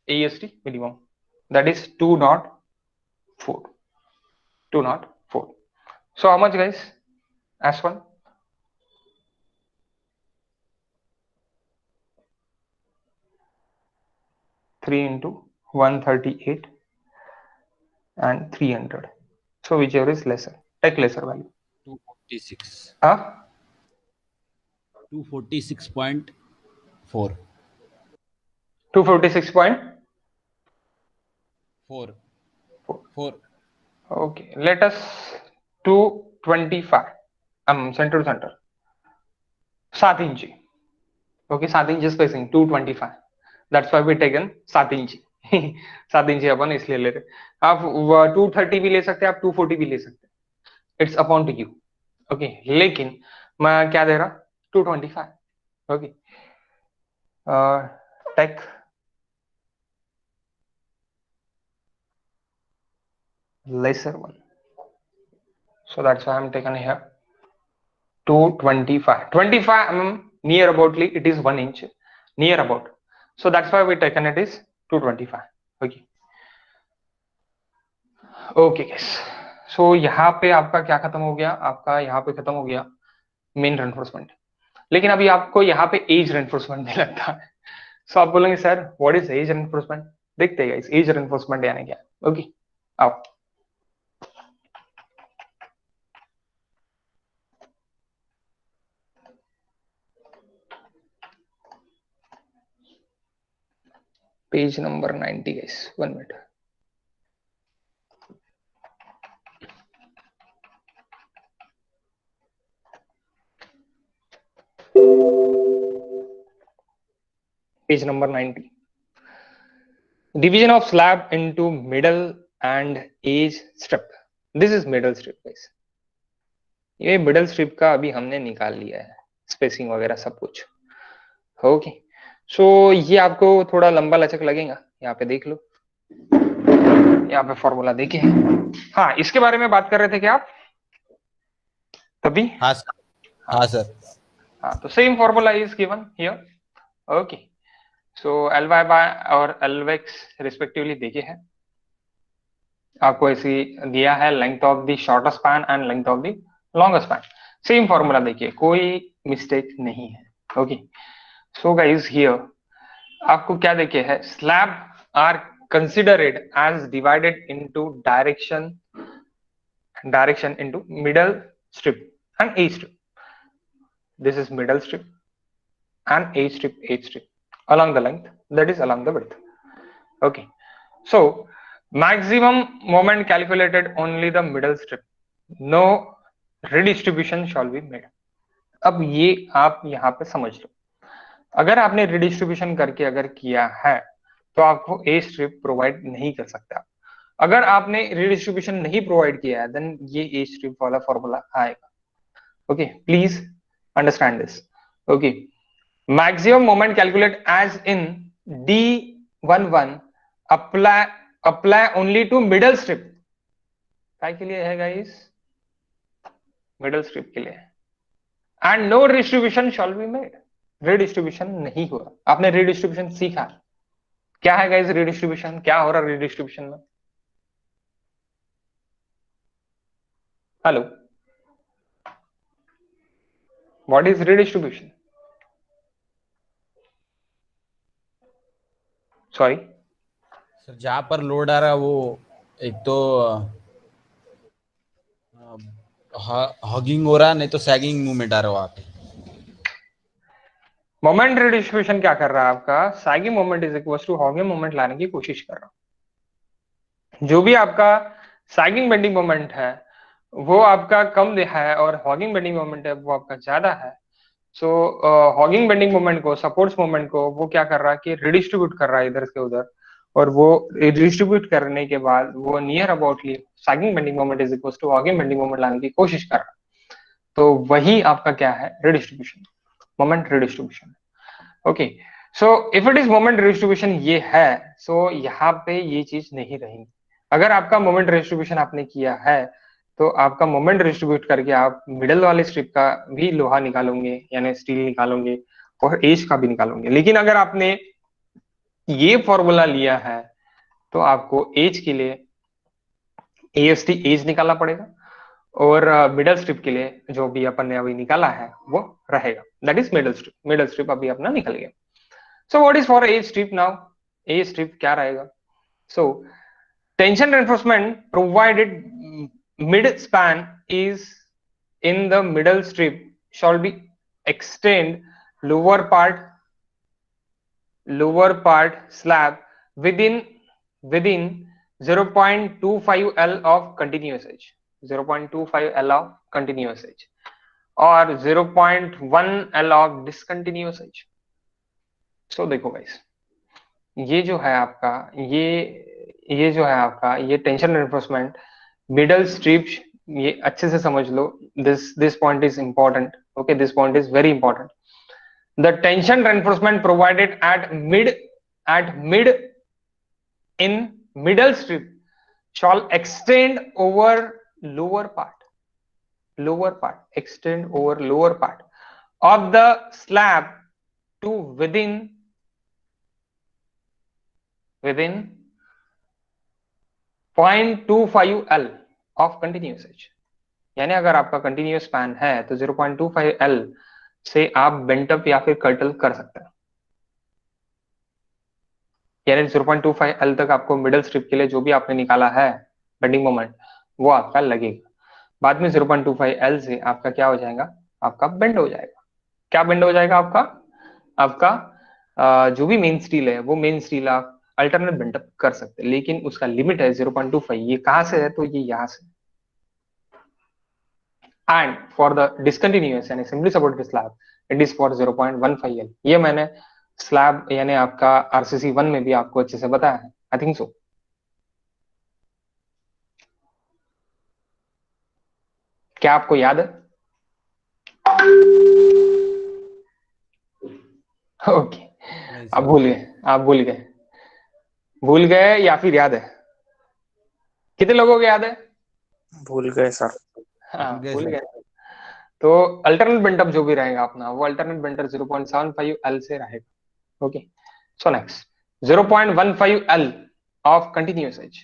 AST minimum, that is 204. 204. So how much guys? S1 3 into 138 and 300. So whichever is lesser, take lesser value. 246. Huh? 246.4. 246.4. 4. Okay, let us 225. Center to center. 7 inch. Okay, 7 inch spacing, 225. That's why we taken 7 inch. 7 inch अपन इसलिए ले रहे. आप 230 भी ले सकते हैं, आप 240 भी ले सकते हैं. It's upon to you. Okay, लेकिन मैं क्या दे रहा? 225. Okay, take lesser one. So that's why I'm taken here 225. 25 mm near aboutly it is 1 inch near about. So that's why we taken it is 225. Okay. Okay guys. So यहाँ पे आपका क्या खत्म हो गया? आपका यहाँ पे खत्म हो गया मेन रेनफोर्समेंट. लेकिन अभी आपको यहाँ पे एज रेनफोर्समेंट भी लगता है. सो आप बोलेंगे sir what is edge reinforcement? देखते हैं गाइस एज रेनफोर्समेंट यानी क्या. ओके, आओ. Page number 90 guys, 1 minute. Page number 90. Division of slab into middle and edge strip. This is middle strip guys. ये middle strip का अभी हमने निकाल लिया है, स्पेसिंग वगैरह सब कुछ. ओके, सो ये आपको थोड़ा लंबा लचक लगेगा. यहाँ पे देख लो, यहाँ पे फॉर्मूला देखे हैं. हाँ, इसके बारे में बात कर रहे थे क्या आप तभी? हाँ सर. हाँ सर. हाँ, तो same formula is given here. Okay, so Ly by और Lx रिस्पेक्टिवली देखे हैं. आपको ऐसे दिया है length of the shorter span and length of the longer span. Same formula देखिए, कोई मिस्टेक नहीं है. ओके, सो गाइस हियर आपको क्या देखे है? Slab are considered as divided into direction into middle strip and edge strip. This is middle strip and edge strip along the length, that is along the width. Okay, so maximum moment calculated only the middle strip, no redistribution shall be made. अब ये आप यहाँ पे समझ लो, अगर आपने रिडिस्ट्रीब्यूशन करके अगर किया है तो आपको ए स्ट्रिप प्रोवाइड नहीं कर सकता. अगर आपने रिडिस्ट्रीब्यूशन नहीं प्रोवाइड किया है देन ये ए स्ट्रिप वाला फॉर्मूला आएगा. Okay, please understand this. Okay, maximum moment calculate as in D11 apply only to middle strip. काय के लिए है गाइस? मिडल स्ट्रिप के लिए. And no redistribution shall be made. Redistribution नहीं हुआ. आपने रिडिस्ट्रीब्यूशन सीखा. क्या है गाइस रिडिस्ट्रीब्यूशन? क्या हो रहा है रिडिस्ट्रीब्यूशन में? Hello, What is redistribution? Sorry. Sir जहाँ पर लोड आ रहा है वो एक तो हॉगिंग हो रहा है, नहीं तो सैगिंग मूवमेंट आ रहा है वहां पे। मोमेंट रिडिस्ट्रीब्यूशन क्या कर रहा है आपका? Sagging moment is equal to hogging moment लाने की कोशिश कर रहा है। जो भी आपका सैगिंग बेंडिंग मोमेंट है वो आपका कम है और हॉगिंग बेंडिंग मोमेंट है वो आपका ज्यादा है। सो हॉगिंग बेंडिंग मोमेंट को, सपोर्ट्स मोमेंट को वो क्या कर रहा है कि रिडिस्ट्रीब्यूट कर रहा है इधर से उधर, और वो रिडिस्ट्रीब्यूट करने के बाद वो near aboutly sagging bending moment is equal to hogging bending moment लाने की कोशिश कर रहा है। तो वही आपका क्या है? Redistribution, moment redistribution. Okay, so if it is moment distribution ये है, सो यहाँ पे ये चीज नहीं रहेगी। अगर आपका मोमेंट डिस्ट्रीब्यूशन आपने किया है तो आपका मोमेंट डिस्ट्रीब्यूट करके आप मिडल वाले स्ट्रिप का भी लोहा निकालोगे, यानी स्टील निकालोगे, और एज का भी निकालोगे। लेकिन अगर आपने ये फॉर्मूला लिया है तो आपको एज के लिए एएसटी एज निकालना पड़ेगा, और मिडल स्ट्रिप के लिए जो भी अपन ने अभी निकाला है वो रहेगा, that is middle strip. Middle strip अभी अपना निकल गया। So what is for edge strip now? Edge strip क्या रहेगा? So tension reinforcement provided mid span is in the middle strip shall be extend lower part slab within 0.25 L of continuous edge, 0.25 L of continuous edge और 0.1 L of discontinuous edge. So देखो गाइस, ये जो है आपका ये जो है आपका ये टेंशन रेनफोर्समेंट मिडल स्ट्रिप, ये अच्छे से समझ लो, this point is important. Okay, this point is very important. The tension reinforcement provided at mid in middle strip shall extend over lower part, extend over lower part of the slab to within 0.25 L of continuous edge। यानी अगर आपका कंटिन्यूस स्पैन है तो 0.25 L से आप बेंटअप या फिर कर्टल कर सकते हैं। यानी 0.25 L तक आपको मिडल स्ट्रिप के लिए जो भी आपने निकाला है बेंडिंग मोमेंट वो आपका लगेगा। बाद में 0.25 L से आपका क्या हो जाएगा? आपका बेंड हो जाएगा। क्या बेंड हो जाएगा आपका जो भी मेन स्टील है वो मेन स्टील आप अल्टरनेट बेंटअप कर सकते हैं, लेकिन उसका लिमिट है 0.25। ये कहां से है? तो ये यहां से। एंड फॉर द डिसकंटिन्यूअस यानी simply supported slab it is for 0.15 L। ये मैंने स्लैब यानी आपका आरसीसी 1 में भी आपको अच्छे से बताया है, आई थिंक सो। क्या आपको याद है? ओके, आप भूल गए या फिर याद है? कितने लोगों को याद है? भूल गए सर। हाँ, भूल गए। तो अल्टरनेट बेंटअप जो भी रहेगा अपना वो अल्टरनेट बेंटअप 0.75 L से रहेगा। Okay, so next 0.15 L of continuous edge.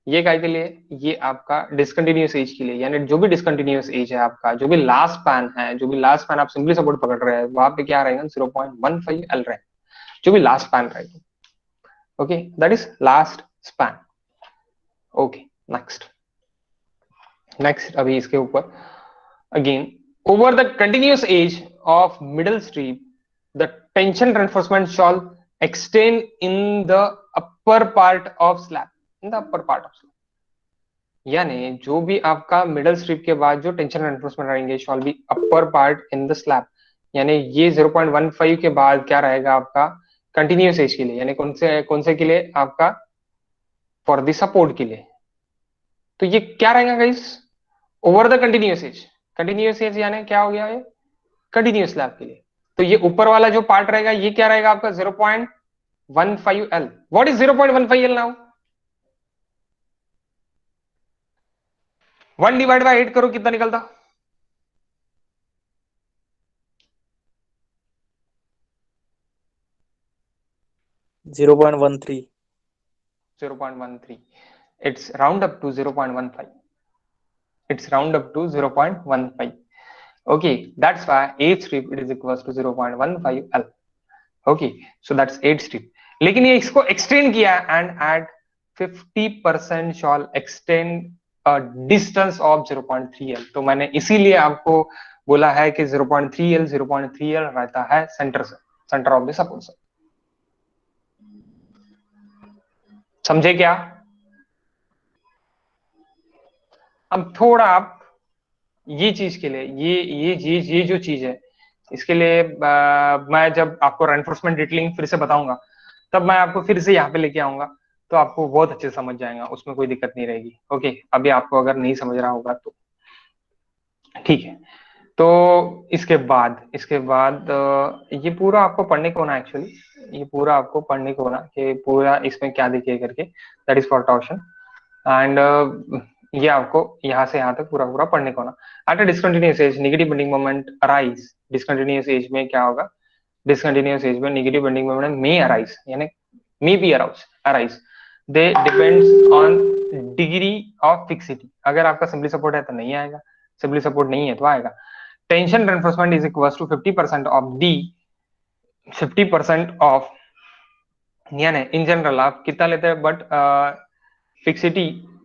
ये काय के लिए? ये आपका डिसकंटिन्यूअस एज के लिए, यानी जो भी डिसकंटिन्यूअस एज है आपका, जो भी लास्ट स्पैन है, जो भी लास्ट स्पैन आप सिंपली सपोर्ट पकड़ रहे हैं वहां पे क्या रहेगा? 0.15 L रहेगा, जो भी लास्ट स्पैन रहेगा। Okay, that is last span. Okay, next अभी इसके ऊपर again over the continuous edge of middle strip the tension reinforcement shall extend in the upper part of slab, यानी जो भी आपका मिडल स्ट्रिप के बाद जो टेंशन रेनफोर्समेंट रहेंगे shawl B upper part in the slab. यानी ये 0.15 के बाद क्या रहेगा आपका? कंटिन्यूअस एज के लिए, यानी कौन से के लिए? आपका फॉर द सपोर्ट के लिए। तो ये क्या रहेगा guys? Over the continuous edge. Continuous edge यानी क्या हो गया? ये कंटिन्यूअस स्लैब के लिए। तो ये ऊपर वाला जो पार्ट रहेगा ये क्या रहेगा आपका? 0.15 L। What is 0.15 L now? 1 divide by 8 करो, कितना निकलता? Zero 0.13। It's round up to 0.15। It's round up to 0.15। Okay, that's why 8 strip it is equals to 0.15 L. Okay, so that's 8 strip. लेकिन ये इसको एक्सटेंड किया and at 50% shall extend distance of 0.3 L. तो मैंने इसीलिए आपको बोला है कि 0.3 L रहता है सेंटर से, सेंटर ऑफ द सपोर्ट से. समझे क्या? अब थोड़ा आप ये चीज के लिए ये जो चीज है इसके लिए मैं जब आपको रेनफोर्समेंट डिटेलिंग फिर से बताऊंगा तब मैं आपको फिर से यहाँ पे लेके आऊंगा तो आपको बहुत अच्छे से समझ जाएगा, उसमें कोई दिक्कत नहीं रहेगी. ओके, अभी आपको अगर नहीं समझ रहा होगा तो ठीक है. तो इसके बाद ये पूरा आपको पढ़ने को ना, एक्चुअली ये पूरा आपको पढ़ने को ना कि पूरा इसमें क्या दिखे करके, that is for torsion. And ये आपको यहाँ से यहाँ तक पूरा पूरा पढ़ने को ना. At a discontinuous edge negative bending moment arise. Discontinuous edge में क्या होगा? डिसकंटिन्यूअस एज में negative bending moment may arise, यानी may be arise. They depends on degree of fixity. अगर आपका सिंपली सपोर्ट है तो नहीं आएगा, सिंपली सपोर्ट नहीं है तो आएगा. Tension reinforcement is equal to 50% of D, 50% of, यानी इन जनरल आप कितना लेते हैं but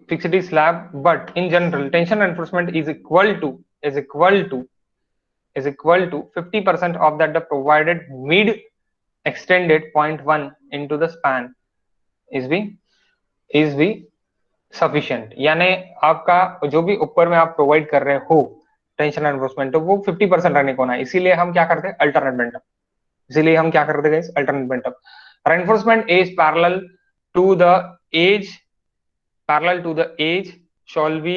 fixity slab, but in general tension reinforcement is equal to 50% of that the provided mid extended 0.1 into the span is be sufficient. यानी आपका जो भी ऊपर में आप प्रोवाइड कर रहे हो टेंशन रेनफोर्समेंट तो वो 50% रहने को ना. इसीलिए हम क्या करते हैं? Alternate bent up. इसीलिए हम क्या करते हैं? Alternate bent up. Reinforcement is parallel to the edge shall be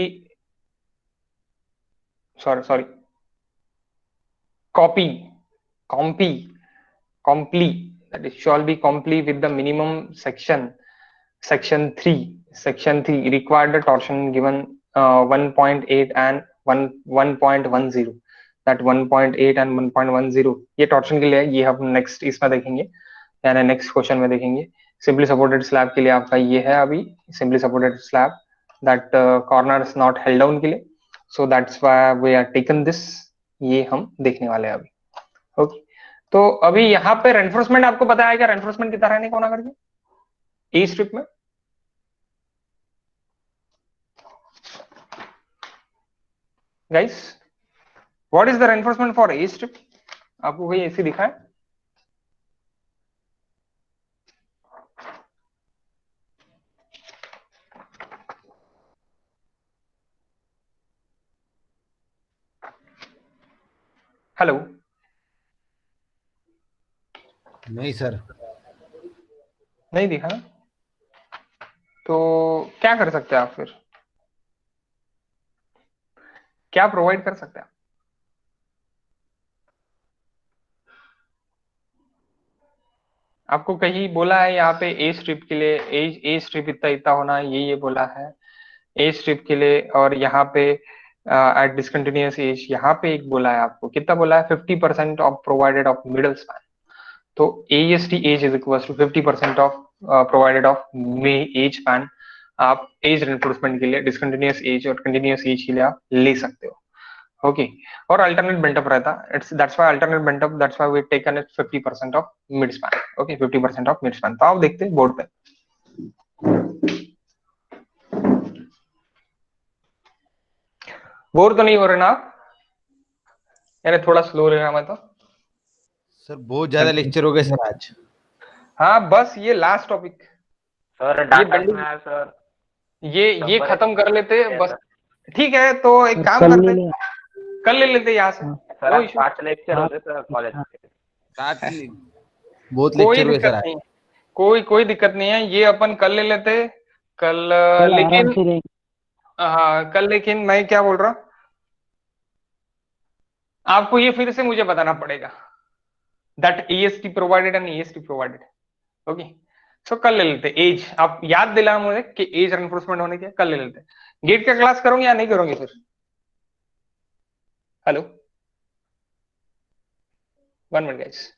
sorry comply, that is shall be comply with the minimum section 3 required the torsion given 1.8 and 1.10. that 1.8 and 1.10 ये टॉर्शन के लिए है. ये हम नेक्स्ट इसमें देखेंगे, यानी नेक्स्ट क्वेश्चन में देखेंगे. सिंपली सपोर्टेड स्लैब के लिए आपका ये है अभी simply supported slab, that corner is not held down के लिए. So that's why we are taken this. ये हम देखने वाले हैं अभी. ओके, तो अभी यहाँ पे रेनफोर्समेंट आपको पता है क्या? रेनफोर्समेंट कितना रहने को ना करके ए स्ट्रिप में. Guys, what is the reinforcement for a strip? आपको कोई ऐसी दिखा है? हेलो, नहीं सर, नहीं दिखा ना? तो क्या कर सकते हैं आप फिर? क्या प्रोवाइड कर सकते हैं? आपको कहीं बोला है यहाँ पे ए स्ट्रिप के लिए ए स्ट्रिप इतना इतना होना, ये बोला है ए स्ट्रिप के लिए. और यहाँ पे एट डिसकंटिन्यूअस एज यहाँ पे एक बोला है आपको, कितना बोला है? 50% of provided of middle span. तो AST edge is equal to 50% of provided of edge span. आप एज रेनफोर्समेंट के लिए डिसकंटिन्यूअस एज और कंटिन्यूअस एज के लिए आप ले सकते हो. ओके, और अल्टरनेट बेंटअप रहता. It's that's why alternate bent up, that's why we taken it 50% of mid span. Okay, 50% of mid span. तो आप देखते हैं बोर्ड पे. बोर तो नहीं हो रहे ना आप? यानी थोड़ा स्लो रह रहा मैं तो. सर बहुत ज्यादा लेक्चर हो गए सर आज. हाँ, बस ये लास्ट टॉपिक, सर डाटा में है सर. ये खत्म कर लेते बस. ठीक है, तो एक काम करते हैं, कल ले लेते यहाँ से. सर आज 5 लेक्चर होते सर कॉलेज के. बहुत कोई लेक्चर हुए दिक्कत सर आज. नहीं, कोई दिक्कत नहीं है. ये अपन कल ले लेते कल. लेकिन हाँ कल, लेकिन मैं क्या बोल रहा, आपको ये फिर से मुझे बताना पड़ेगा that EST provided and EST provided. Okay, so कल ले लेते. एज आप याद दिला मुझे कि एज रेनफोर्समेंट होने के, कल ले लेते. गेट का क्लास करोगे या नहीं करोगे फिर? Hello, 1 minute guys.